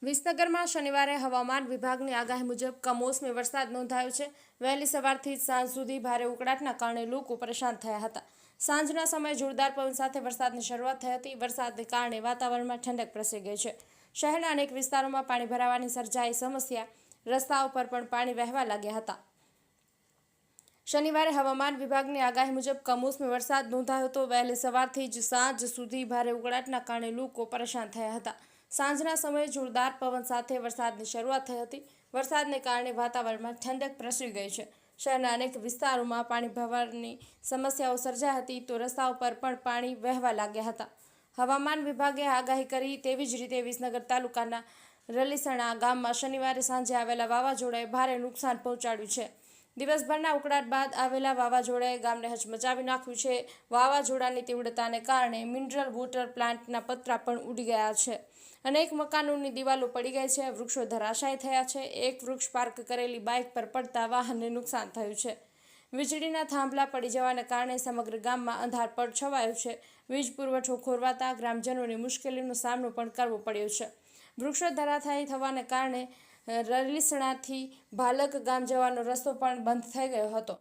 વિસનગરમાં શનિવારે હવામાન વિભાગની આગાહી મુજબ કમોસમી વરસાદ નોંધાયો છે। વહેલી સવારથી જ સાંજ સુધી ભારે ઉકળાટના કારણે લોકો પરેશાન થયા હતા। સાંજના સમયે જોરદાર પવન સાથે વરસાદની શરૂઆત થઈ હતી। વરસાદને કારણે વાતાવરણમાં ઠંડક પ્રસરી ગઈ છે। શહેરના અનેક વિસ્તારોમાં પાણી ભરાવાની સર્જાઈ સમસ્યા, રસ્તાઓ પર પણ પાણી વહેવા લાગ્યા હતા। શનિવારે હવામાન વિભાગની આગાહી મુજબ કમોસમી વરસાદ નોંધાયો હતો। વહેલી સવારથી જ સાંજ સુધી ભારે ઉકળાટના કારણે લોકો પરેશાન થયા હતા। સાંજના સમયે જોરદાર પવન સાથે વરસાદની શરૂઆત થઈ હતી। વરસાદને કારણે વાતાવરણમાં ઠંડક પ્રસરી ગઈ છે। શહેરના અનેક વિસ્તારોમાં પાણી ભરાવાની સમસ્યાઓ સર્જાઈ હતી તો રસ્તાઓ પર પણ પાણી વહેવા લાગ્યા હતા। હવામાન વિભાગે આગાહી કરી તેવી જ રીતે વિસનગર તાલુકાના રલીસણા ગામમાં શનિવારે સાંજે આવેલા વાવાઝોડાએ ભારે નુકસાન પહોંચાડ્યું છે। દિવસભરના ઉકળાટ બાદ આવેલા વાવાઝોડાએ ગામને હચમચાવી નાખ્યું છે। વાવાઝોડાની તીવ્રતાને કારણે મિનરલ વોટર પ્લાન્ટના પતરા પણ ઉડી ગયા છે। અનેક મકાનોની દિવાલો પડી ગઈ છે। વૃક્ષો ધરાશાયી થયા છે। એક વૃક્ષ પાર્ક કરેલી બાઇક પર પડતા વાહનને નુકસાન થયું છે। વીજળીના થાંભલા પડી જવાને કારણે સમગ્ર ગામમાં અંધારપટ છવાયું છે। વીજ પુરવઠો ખોરવાતા ગ્રામજનોને મુશ્કેલીનો સામનો પણ કરવો પડ્યો છે। વૃક્ષો ધરાશાયી થવાને કારણે રલીસણાથી ભાલક ગામ જવાનો રસ્તો પણ બંધ થઈ ગયો હતો।